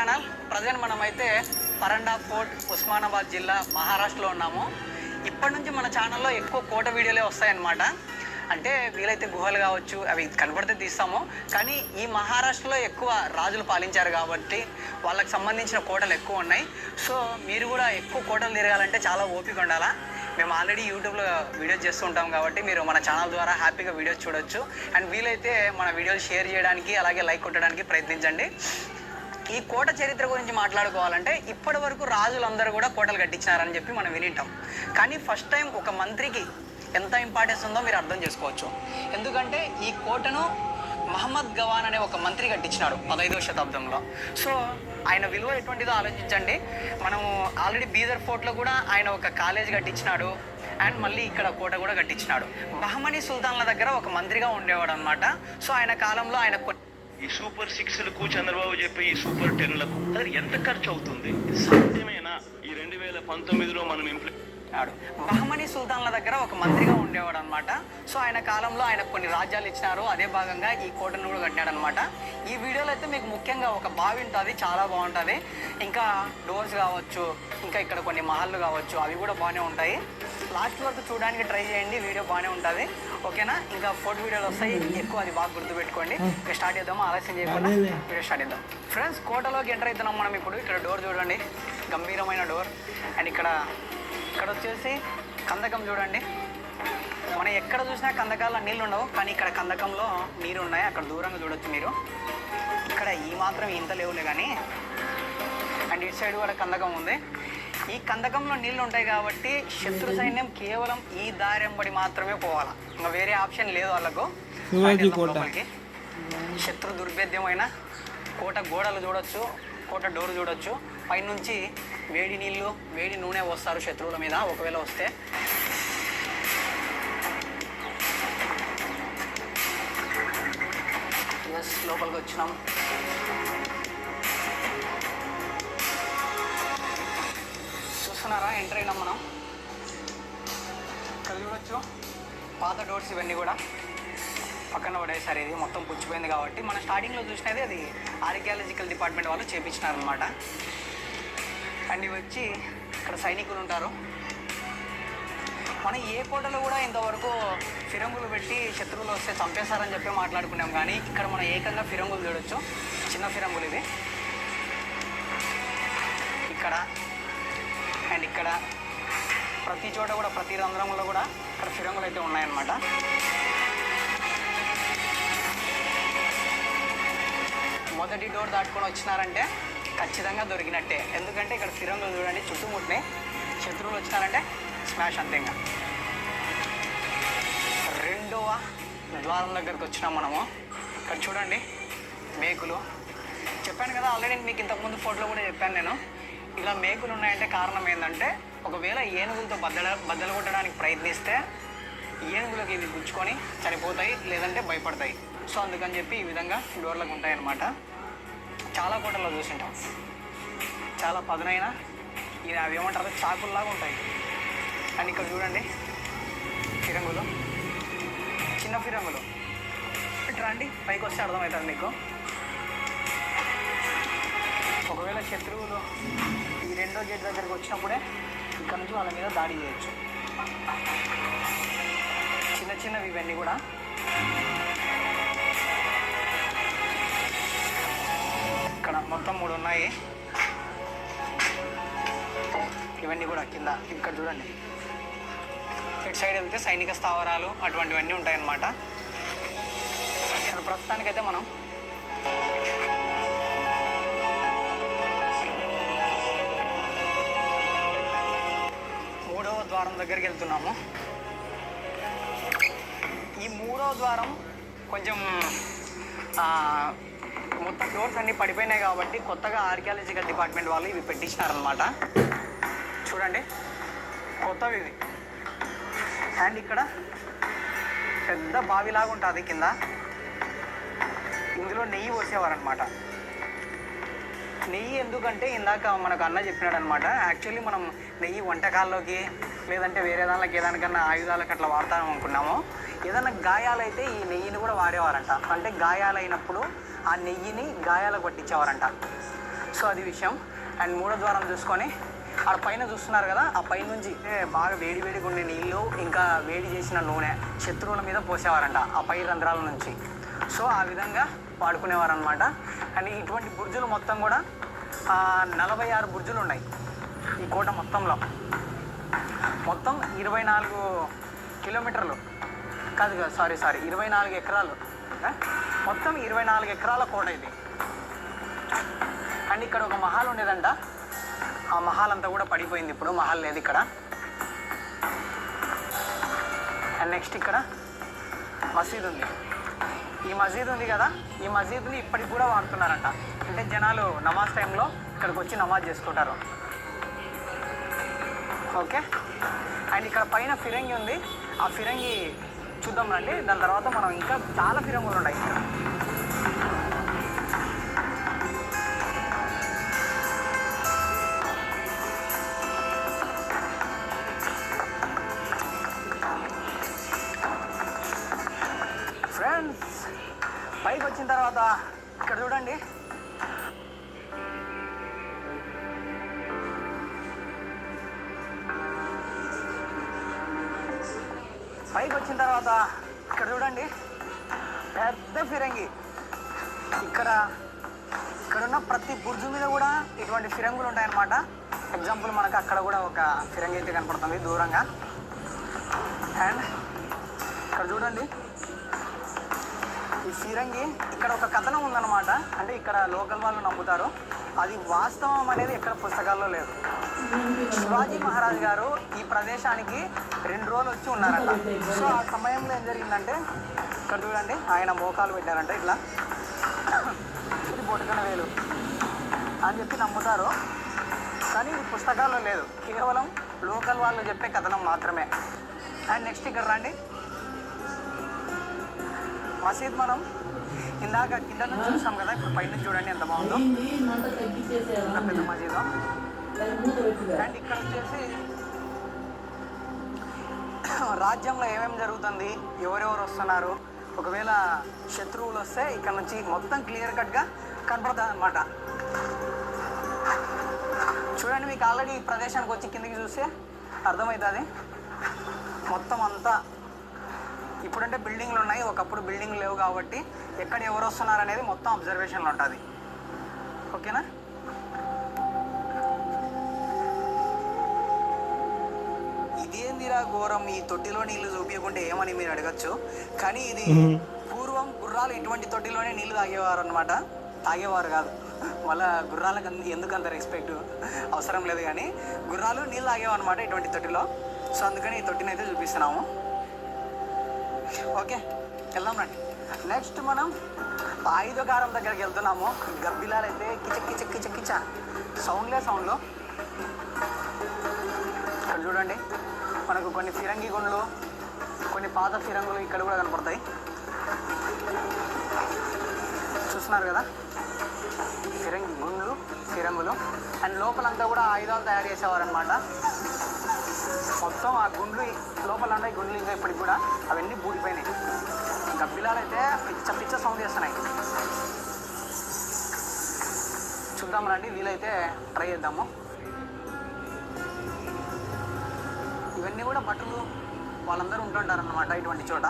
Channel. Present మనమైతే పరండా fort, Osmanabad జిల్లా, మహారాష్ట్రలో ఉన్నాము. ఇప్పటి నుంచి మన ఛానల్లో ఎక్కువ కోట వీడియోలే వస్తాయన్నమాట. అంటే వీలైతే గుహలు కావచ్చు, అవి కనబడితే తీస్తాము. కానీ ఈ మహారాష్ట్రలో ఎక్కువ రాజులు పాలించారు కాబట్టి వాళ్ళకి సంబంధించిన కోటలు ఎక్కువ ఉన్నాయి. సో మీరు కూడా ఎక్కువ కోటలు తిరగాలంటే చాలా ఓపిక ఉండాలా. మేము ఆల్రెడీ యూట్యూబ్లో వీడియోస్ చేస్తూ ఉంటాం కాబట్టి మీరు మన ఛానల్ ద్వారా హ్యాపీగా వీడియోస్ చూడొచ్చు. అండ్ వీలైతే మన వీడియోలు షేర్ చేయడానికి, అలాగే లైక్ కొట్టడానికి ప్రయత్నించండి. ఈ కోట చరిత్ర గురించి మాట్లాడుకోవాలంటే ఇప్పటి వరకు రాజులందరూ కూడా కోటలు కట్టించినారని చెప్పి మనం వినింటాం. కానీ ఫస్ట్ టైం ఒక మంత్రికి ఎంత ఇంపార్టెన్స్ ఉందో మీరు అర్థం చేసుకోవచ్చు. ఎందుకంటే ఈ కోటను మహమ్మద్ గవాన్ అనే ఒక మంత్రి కట్టించినాడు 15వ శతాబ్దంలో. సో ఆయన విలువ ఎటువంటిదో ఆలోచించండి. మనము ఆల్రెడీ బీదర్ ఫోర్ట్లో కూడా ఆయన ఒక కాలేజ్ కట్టించినాడు. అండ్ మళ్ళీ ఇక్కడ కోట కూడా కట్టించినాడు. బహమనీ సుల్తాన్ల దగ్గర ఒక మంత్రిగా ఉండేవాడు అనమాట. సో ఆయన కాలంలో ఆయన ఈ సూపర్ 6లకు చంద్రబాబు చెప్పే ఈ సూపర్ 10లకు అది ఎంత ఖర్చు అవుతుంది? సాధ్యమేనా? ఈ 2019లో మనం బహమనీ సుల్తాన్ల దగ్గర ఒక మంత్రిగా ఉండేవాడు అనమాట. సో ఆయన కాలంలో ఆయన కొన్ని రాజ్యాలు ఇచ్చినారు. అదే భాగంగా ఈ కోటను కూడా కట్టాడు అనమాట. ఈ వీడియోలో అయితే మీకు ముఖ్యంగా ఒక బావి ఉంటుంది, చాలా బాగుంటుంది. ఇంకా డోర్స్ కావచ్చు, ఇంకా ఇక్కడ కొన్ని మహల్లు కావచ్చు, అవి కూడా బాగానే ఉంటాయి. లాస్ట్ వరకు చూడడానికి ట్రై చేయండి, వీడియో బాగానే ఉంటుంది. ఓకేనా? ఇంకా ఫోటో వీడియోలు వస్తాయి ఎక్కువ, అది బాగా గుర్తుపెట్టుకోండి. ఇంకా స్టార్ట్ చేద్దాము, ఆలస్యం చేయకుండా వీడియో స్టార్ట్ చేద్దాం. ఫ్రెండ్స్, కోటలోకి ఎంటర్ అవుతున్నాం మనం ఇప్పుడు. ఇక్కడ డోర్ చూడండి, గంభీరమైన డోర్. అండ్ ఇక్కడ వచ్చేసి కందకం చూడండి. మనం ఎక్కడ చూసినా కందకాల్లో నీళ్ళు ఉండవు, కానీ ఇక్కడ కందకంలో నీరు ఉన్నాయి. అక్కడ దూరంగా చూడొచ్చు మీరు. ఇక్కడ ఈ మాత్రం ఇంత లేవులే కానీ. అండ్ ఇటు సైడ్ కూడా కందకం ఉంది. ఈ కందకంలో నీళ్ళు ఉంటాయి కాబట్టి శత్రు సైన్యం కేవలం ఈ దారి వెంబడి మాత్రమే పోవాలా, ఇంకా వేరే ఆప్షన్ లేదు వాళ్ళకు. లోపలికి శత్రు దుర్భేద్యమైన కోట గోడలు చూడొచ్చు, కోట డోర్ చూడొచ్చు. పైనుంచి వేడి నీళ్ళు, వేడి నూనె వస్తారు శత్రువుల మీద ఒకవేళ వస్తే. ఎస్, లోపలికి వచ్చినాం. చూస్తున్నారా? ఎంటర్ అయినాం మనం. ఇక్కడ చూడొచ్చు పాత డోర్స్ ఇవన్నీ కూడా పక్కన పడేసారు. ఇది మొత్తం పుచ్చిపోయింది కాబట్టి మనం స్టార్టింగ్లో చూసినది అది ఆర్కియాలజికల్ డిపార్ట్మెంట్ వాళ్ళు చేపించినారనమాట. అండ్ ఇవి వచ్చి ఇక్కడ సైనికులు ఉంటారు. మనం ఏ కోటలో కూడా ఇంతవరకు ఫిరంగులు పెట్టి శత్రువులు వస్తే చంపేస్తారని చెప్పి మాట్లాడుకున్నాం. కానీ ఇక్కడ మనం ఏకంగా ఫిరంగులు చూడొచ్చు. చిన్న ఫిరంగులు ఇవి. ఇక్కడ అండ్ ఇక్కడ ప్రతి చోట కూడా, ప్రతి రంధ్రంలో కూడా ఇక్కడ ఫిరంగులు అయితే ఉన్నాయన్నమాట. మొదటి డోర్ దాటుకొని వచ్చినారంటే ఖచ్చితంగా దొరికినట్టే. ఎందుకంటే ఇక్కడ ఫిరంగులు చూడండి చుట్టుముట్టినాయి. శత్రువులు వచ్చినారంటే స్మాష్ అంతే. ఇంకా రెండవ ద్వారం దగ్గరికి వచ్చినాం మనము. ఇక్కడ చూడండి మేకులు. చెప్పాను కదా ఆల్రెడీ, మీకు ఇంతకుముందు ఫోటోలో కూడా చెప్పాను నేను. ఇలా మేకులు ఉన్నాయంటే కారణం ఏంటంటే ఒకవేళ ఏనుగులతో బద్దలు కొట్టడానికి ప్రయత్నిస్తే ఏనుగులకి ఇవి గుచ్చుకొని చనిపోతాయి, లేదంటే భయపడతాయి. సో అందుకని చెప్పి ఈ విధంగా డోర్లకు ఉంటాయి అన్నమాట. చాలా కోటల్లో చూసింటాం, చాలా పదునైన ఇది అవి ఏమంటారు చాకుల్లాగా ఉంటాయి. అండ్ ఇక్కడ చూడండి ఫిరంగులు, చిన్న ఫిరంగులు. ఇట్లా అండి పైకి వస్తే అర్థమవుతుంది మీకు. ఒకవేళ శత్రువులు ఈ రెండో గేట్ దగ్గరికి వచ్చినప్పుడే ఇక్కడ నుంచి వాళ్ళ మీద దాడి చేయొచ్చు. చిన్న చిన్నవి ఇవన్నీ కూడా. ఇక్కడ మొత్తం 3 ఉన్నాయి. ఇవన్నీ కూడా కింద. ఇక్కడ చూడండి ఇటు సైడ్ వెళ్తే సైనిక స్థావరాలు అటువంటివన్నీ ఉంటాయన్నమాట. ప్రస్తుతానికైతే మనం మూడవ ద్వారం దగ్గరికి వెళ్తున్నాము. ఈ మూడవ ద్వారం కొంచెం మొత్తం డోర్స్ అన్నీ పడిపోయినాయి కాబట్టి కొత్తగా ఆర్కియాలజికల్ డిపార్ట్మెంట్ వాళ్ళు ఇవి పెట్టించినారనమాట. చూడండి కొత్తవి ఇవి. అండ్ ఇక్కడ పెద్ద బావిలాగా ఉంటుంది కింద. ఇందులో నెయ్యి పోసేవారనమాట. నెయ్యి ఎందుకంటే ఇందాక మనకు అన్న చెప్పినాడు అనమాట. యాక్చువల్లీ మనం నెయ్యి వంటకాల్లోకి, లేదంటే వేరే దానిలోకి ఏదానికన్నా ఆయుధాలకు అట్లా వాడతాం అనుకున్నాము. ఏదైనా గాయాలైతే ఈ నెయ్యిని కూడా వాడేవారంట. అంటే గాయాలైనప్పుడు ఆ నెయ్యిని గాయాలకు పట్టించేవారంట. సో అది విషయం. అండ్ మూడో ద్వారం చూసుకొని ఆడ పైన చూస్తున్నారు కదా, ఆ పైన నుంచి బాగా వేడిగా ఉండే నీళ్ళు ఇంకా వేడి చేసిన నూనె శత్రువుల మీద పోసేవారంట ఆ పై రంధ్రాల నుంచి. సో ఆ విధంగా వాడుకునేవారు అనమాట. అండ్ ఇటువంటి బుర్జులు మొత్తం కూడా 46 బుర్జులు ఉన్నాయి ఈ కోట మొత్తంలో. మొత్తం 24 కిలోమీటర్లు కాదు 24 ఎకరాలు. మొత్తం 24 ఎకరాల కోట ఇది. అండ్ ఇక్కడ ఒక మహల్ ఉండేదంట, ఆ మహల్ అంతా కూడా పడిపోయింది, ఇప్పుడు మహల్ లేదు ఇక్కడ. అండ్ నెక్స్ట్ ఇక్కడ మసీద్ ఉంది. ఈ మసీద్ ఉంది కదా, ఈ మసీద్ని ఇప్పటికి కూడా వాడుతున్నారంట. అంటే జనాలు నమాజ్ టైంలో ఇక్కడికి వచ్చి నమాజ్ చేసుకుంటారు. ఓకే. అండ్ ఇక్కడ పైన ఫిరంగి ఉంది, ఆ ఫిరంగి చూద్దాం రండి. దాని తర్వాత మనం ఇంకా చాలా ఫిరంగులు ఉన్నాయి ఇక్కడ. ఫ్రెండ్స్ పైకి వచ్చిన తర్వాత ఇక్కడ చూడండి, పెద్ద ఫిరంగి. ఇక్కడున్న ప్రతి బుర్జు మీద కూడా ఇటువంటి ఫిరంగులు ఉంటాయన్నమాట. ఎగ్జాంపుల్ మనకు అక్కడ కూడా ఒక ఫిరంగి అయితే కనపడుతుంది దూరంగా. అండ్ ఇక్కడ చూడండి ఈ ఫిరంగి, ఇక్కడ ఒక కథనం ఉందన్నమాట. అంటే ఇక్కడ లోకల్ వాళ్ళు నమ్ముతారు, అది వాస్తవం అనేది ఎక్కడ పుస్తకాల్లో లేదు. శివాజీ మహారాజ్ గారు ఈ ప్రదేశానికి 2 రోజులు వచ్చి ఉన్నారంట. సో ఆ సమయంలో ఏం జరిగిందంటే ఇక్కడ చూడండి, ఆయన మోకాలు పెట్టారంట ఇట్లా, ఇది బొటకన వేలు అని చెప్పి నమ్ముతారు. కానీ ఇది పుస్తకాల్లో లేదు, కేవలం లోకల్ వాళ్ళు చెప్పే కథనం మాత్రమే. అండ్ నెక్స్ట్ ఇక్కడ రండి, మసీద్ మనం ఇందాక కింద నుంచి చూసాం కదా, ఇప్పుడు పైన చూడండి ఎంత బాగుందో, పెద్ద మసీదు. అండ్ ఇక్కడ వచ్చేసి రాజ్యంలో ఏమేమి జరుగుతుంది, ఎవరెవరు వస్తున్నారు, ఒకవేళ శత్రువులు వస్తే ఇక్కడ నుంచి మొత్తం క్లియర్ కట్గా కనపడుతుంది అన్నమాట. చూడండి, మీకు ఆల్రెడీ ఈ ప్రదేశానికి వచ్చి కిందికి చూస్తే అర్థమవుతుంది. మొత్తం అంతా ఇప్పుడంటే బిల్డింగ్లు ఉన్నాయి, ఒకప్పుడు బిల్డింగ్లు లేవు కాబట్టి ఎక్కడ ఎవరు వస్తున్నారు అనేది మొత్తం అబ్జర్వేషన్లో ఉంటుంది. ఓకేనా? ఇదేందిరా ఘోరం, ఈ తొట్టిలో నీళ్లు చూపించకుంటే ఏమని మీరు అడగచ్చు. కానీ ఇది పూర్వం గుర్రాలు ఇటువంటి తొట్టిలోనే నీళ్లు తాగేవారు అనమాట. తాగేవారు కాదు, మళ్ళీ గుర్రాలకు ఎందుకు అంత రెస్పెక్ట్ అవసరం లేదు, కానీ గుర్రాలు నీళ్ళు తాగేవారు అనమాట ఇటువంటి తొట్టిలో. సో అందుకని ఈ తొట్టిని అయితే చూపిస్తున్నాము. ఓకే, వెళ్దాం రండి. నెక్స్ట్ మనం ఆయుధకారం దగ్గరికి వెళ్తున్నాము. గబ్బిలాలు అయితే కిచ సౌండ్లో ఇక్కడ చూడండి, మనకు కొన్ని ఫిరంగి గుండ్లు, కొన్ని పాత ఫిరంగులు ఇక్కడ కూడా కనపడతాయి. చూస్తున్నారు కదా, ఫిరంగి గుండ్లు, ఫిరంగులు. అండ్ లోపలంతా కూడా ఆయుధాలు తయారు చేసేవారు అనమాట. మొత్తం ఆ గుండ్లు లోపల ఉన్నాయి, గుండ్లు ఇంకా ఇప్పటికి కూడా అవన్నీ బూడిపోయినాయి. గబ్బిలాలు అయితే పిచ్చ సౌండ్ చేస్తున్నాయి. చూద్దాం రండి, వీలైతే ట్రై చేద్దాము. ఇవన్నీ కూడా భటులు వాళ్ళందరూ ఉంటుంటారన్నమాట ఇటువంటి చోట.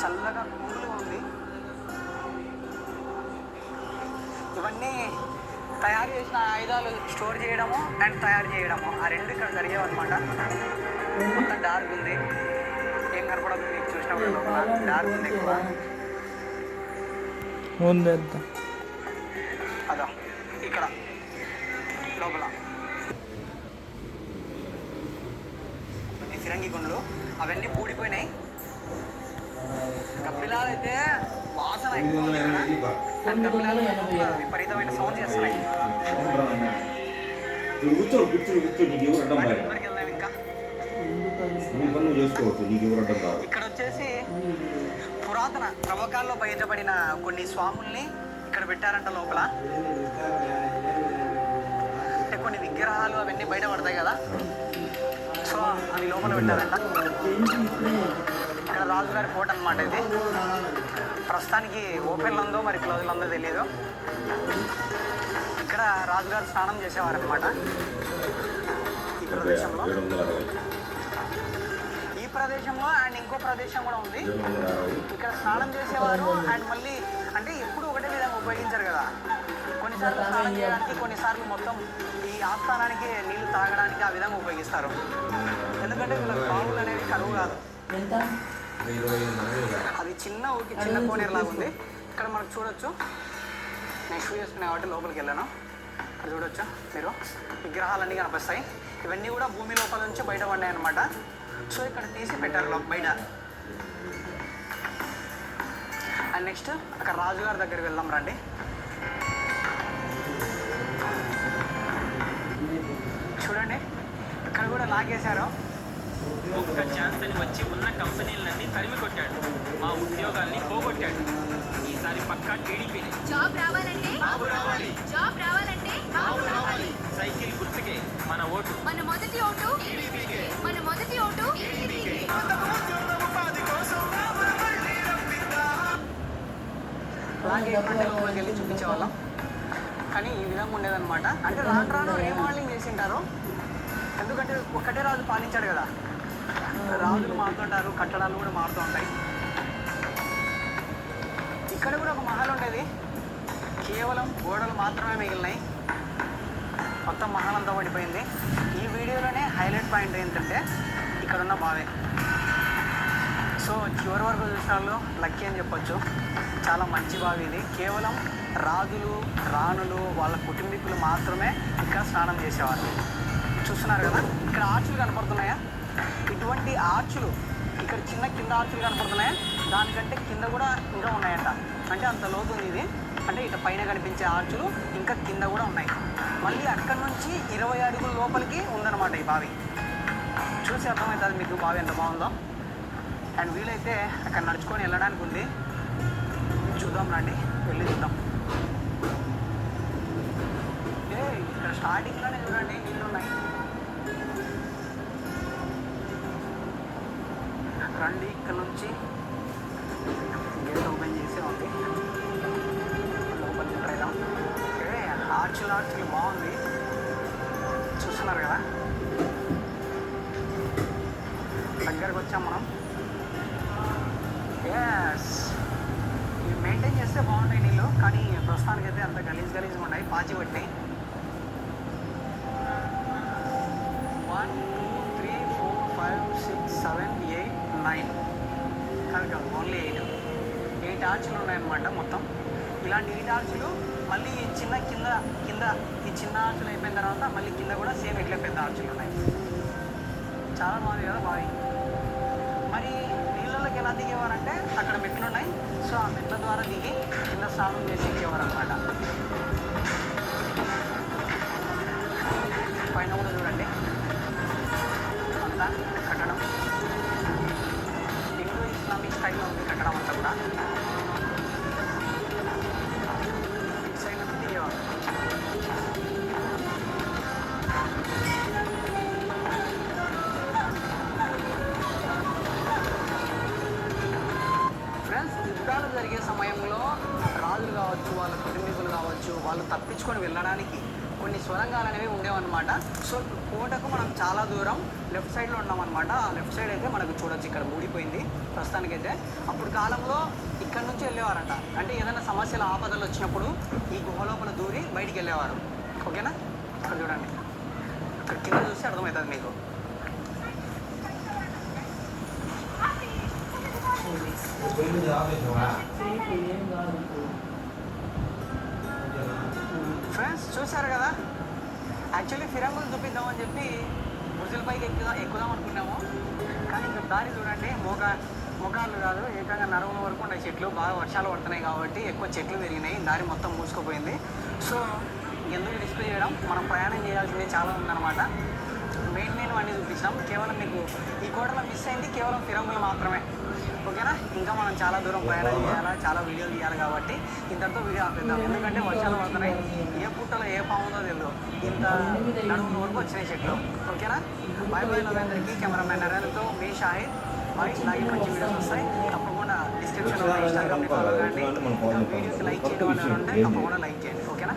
చల్లగా కూల్గా ఉంది. ఇవన్నీ తయారు చేసిన ఆయుధాలు స్టోర్ చేయడము అండ్ తయారు చేయడము, ఆ రెండు ఇక్కడ జరిగేవన్నమాట. మొత్తం డార్క్ ఉంది, ఏం కనపడదు మీకు చూసినప్పుడు. లోపల డార్క్ ఉంది ఎక్కువ. అదో ఇక్కడ లోపల ఫిరంగి గుండ్లు అవన్నీ పూడిపోయినాయి. గబ్బిలాలు అయితే వాసన ఎక్కువ ఉంది ఇక్కడ. అండ్ గబ్బిలాలు విపరీతమైన సౌండ్ చేస్తున్నాయి. ఇక్కడ వచ్చేసి పురాతన త్రవ్వకాల్లో బయటపడిన కొన్ని స్వాముల్ని ఇక్కడ పెట్టారంట లోపల. అంటే కొన్ని విగ్రహాలు అవన్నీ బయటపడతాయి కదా, సో అవి లోపల పెట్టారంట. ఇక్కడ రాజుగారి కోట అన్నమాట ఇది. ప్రస్తుతానికి ఓపెన్లో ఉందో మరి క్లోజ్లో ఉందో తెలియదు. ఇక్కడ రాజుగారు స్నానం చేసేవారు అనమాట ఈ ప్రదేశంలో. ఈ ప్రదేశంలో అండ్ ఇంకో ప్రదేశం కూడా ఉంది. ఇక్కడ స్నానం చేసేవారు అండ్ మళ్ళీ అంటే ఎప్పుడు ఒకటే విధంగా ఉపయోగించారు కదా. కొన్నిసార్లు స్నానం చేయడానికి, కొన్నిసార్లు మొత్తం ఈ ఆస్థానానికి నీళ్లు తాగడానికి ఆ విధంగా ఉపయోగిస్తారు. ఎందుకంటే వీళ్ళకి బావులు అనేవి కరువు కాదు. అది చిన్న ఊరికి చిన్న కోనేరులాగా ఉంది. ఇక్కడ మనకు చూడొచ్చు. నేను షూ చేసుకునే కాబట్టి లోపలికి వెళ్ళాను. ఇక్కడ చూడొచ్చు మీరు, విగ్రహాలన్నీ కనిపిస్తాయి. ఇవన్నీ కూడా భూమి లోపల నుంచి బయట పడ్డాయి అనమాట. సో ఇక్కడ తీసి పెట్టారు బయట. అండ్ నెక్స్ట్ అక్కడ రాజుగారి దగ్గరికి వెళ్దాం రండి. చూడండి ఇక్కడ కూడా లాగేశారు. ఒక్క ఛాన్స్ అని వచ్చి ఉన్న కంపెనీలన్నీ తరిమి కొట్టాడు. మా ఉద్యోగాల్ని పోగొట్టాడు. ఈసారి పక్కా టీడీపీనే. జాబ్ రావాలంటే జాబ్ రావాలంటే సైకిల్ గుర్తుకే మన ఓటు. మన మొదటి ఓటు మన మొదటి ఓటు అలాగే అంటే లోపలికి వెళ్ళి చూపించేవాళ్ళం. కానీ ఈ విధంగా ఉండేదన్నమాట. అంటే రాను రాను రీమోడలింగ్ చేసింటారు. ఎందుకంటే ఒక్కటే రాజు పాలించాడు కదా. రాజులు మారుతుంటారు, కట్టడాలు కూడా మారుతూ ఉంటాయి. ఇక్కడ కూడా ఒక మహల్ ఉండేది. కేవలం గోడలు మాత్రమే మిగిలినాయి. మొత్తం మహల్ అంతా పడిపోయింది. ఈ వీడియోలోనే హైలైట్ పాయింట్ ఏంటంటే ఇక్కడ ఉన్న బావే. సో చివరి వరకు చూసిన వాళ్ళు లక్కీ అని చెప్పొచ్చు. చాలా మంచి బావి ఇది. కేవలం రాజులు, రాణులు, వాళ్ళ కుటుంబీకులు మాత్రమే ఇక్కడ స్నానం చేసేవారు. చూస్తున్నారు కదా, ఇక్కడ ఆర్చులు కనపడుతున్నాయా? ఇటువంటి ఆర్చులు ఇక్కడ చిన్న కింద ఆర్చులు కనపడుతున్నాయా? దానికంటే కింద కూడా ఇంకా ఉన్నాయంట. అంటే అంత లోతు ఉంది ఇది. అంటే ఇటు పైన కనిపించే ఆర్చులు ఇంకా కింద కూడా ఉన్నాయి. మళ్ళీ అక్కడి నుంచి 20 అడుగుల లోపలికి ఉందన్నమాట ఈ బావి. చూసి అర్థమవుతుంది మీకు బావి ఎంత బాగుందో. అండ్ వీలైతే అక్కడ నడుచుకొని వెళ్ళడానికి ఉంది. చూద్దాం రండి, వెళ్ళి చూద్దాం. ఇక్కడ స్టార్టింగ్లోనే చూడండి నీళ్ళు ఉన్నాయి. రండి, ఇక్కడ నుంచి గేట్ ఓపెన్ చేసి ఉంది. లోపలికి వెళ్దాం. ఆర్చులు బాగుంది. చూస్తున్నారు కదా, దగ్గరకు వచ్చాం మనం. ఎస్, ఇవి మెయింటైన్ చేస్తే బాగున్నాయి నీళ్ళు. కానీ ప్రస్తుతానికైతే అంత గలీజ్గా ఉన్నాయి, పాచి పట్టి. 1 2 3 4 5 6 7 8 9 కాదు, ఓన్లీ 8 ఆర్చులు ఉన్నాయన్నమాట మొత్తం. ఇలాంటి 8 ఆర్చులు మళ్ళీ చిన్న కింద ఈ చిన్న ఆర్చులు అయిపోయిన తర్వాత మళ్ళీ కింద కూడా సేమ్ ఇట్లా పెద్ద ఆర్చులు ఉన్నాయి. చాలా బాగుంది కదా బావి. మరి నీళ్ళలోకి ఎలా దిగేవారంటే అక్కడ మెట్లు ఉన్నాయి. సో ఆ మెట్ల ద్వారా దిగి కింద స్నానం చేసి ఎక్కేవారు అనమాట. పైన కూడా చూడండి అంతా కట్టడం ఇండో ఇస్లామిక్ స్టైల్లో ఉంది కట్టడం అంతా కూడా. ఇటు సైడ్ నుంచి దిగేవారు. ఫ్రెండ్స్, యుద్ధాలు జరిగే సమయంలో రాజులు కావచ్చు, వాళ్ళ కుటుంబీకులు కావచ్చు, వాళ్ళు తప్పించుకొని వెళ్ళడానికి కొన్ని సొరంగాలు అనేవి ఉండేవన్నమాట. సో కోటకు మనం చాలా దూరం లెఫ్ట్ సైడ్లో ఉన్నామన్నమాట. ఆ లెఫ్ట్ సైడ్ అయితే మనకు చూడొచ్చు, ఇక్కడ ఊడిపోయింది ప్రస్తుతానికైతే. అప్పుడు కాలంలో ఇక్కడ నుంచి వెళ్ళేవారంట. అంటే ఏదైనా సమస్యలు, ఆపదలు వచ్చినప్పుడు ఈ గుహ లోపల దూరి బయటికి వెళ్ళేవారు. ఓకేనా, ఇక్కడ చూడండి, ఇక్కడ కింద చూస్తే అర్థమవుతుంది మీకు. ఫ్రెండ్స్ చూసారు కదా, యాక్చువల్లీ ఫిరంగులు చూపిద్దామని చెప్పి బుర్జుల పైకి ఎక్కుదాం అనుకున్నాము. కానీ ఇక్కడ దారి చూడండి, మొగాళ్ళు కాదు, ఏకంగా నరముల వరకు ఉన్నాయి చెట్లు. బాగా వర్షాలు పడుతున్నాయి కాబట్టి ఎక్కువ చెట్లు పెరిగినాయి, దారి మొత్తం మూసుకుపోయింది. సో ఎందుకు రిస్క్ చేయడం, మనం ప్రయాణం చేయాల్సింది చాలా ఉందన్నమాట. మెయిన్ అన్నీ చూపించాం. కేవలం మీకు ఈ కోటలో మిస్ అయింది కేవలం ఫిరంగులు మాత్రమే. ఓకేనా. ఇంకా మనం చాలా దూరం ప్రయాణం చేయాలా, చాలా వీడియోలు తీయాలి కాబట్టి ఇంతటితో వీడియో ఆపేద్దాం. ఎందుకంటే వర్షాలు పడుతున్నాయి, ఏ పుట్టలో ఏ పాముందో తెలియదు. ఇంత నడుము వరకు వచ్చినాయి చెట్లు. ఓకేనా. బాయ్ బాయ్ అందరికీ. కెమెరామ్యాన్ నరేంద్రతో మీ షాహిద్ బాయ్. ఇలాగే మంచి వీడియోస్ వస్తాయి. తప్పకుండా డిస్క్రిప్షన్లో ఇన్స్టాగ్రామ్ని ఫాలో కండి. వీడియోకి లైక్ చేయడం అనేది ఉంటే తప్పకుండా లైక్ చేయండి. ఓకేనా.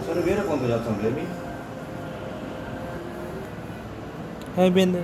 సరే వేరే పంపు చేస్తాం లేమి అయిపోయింది.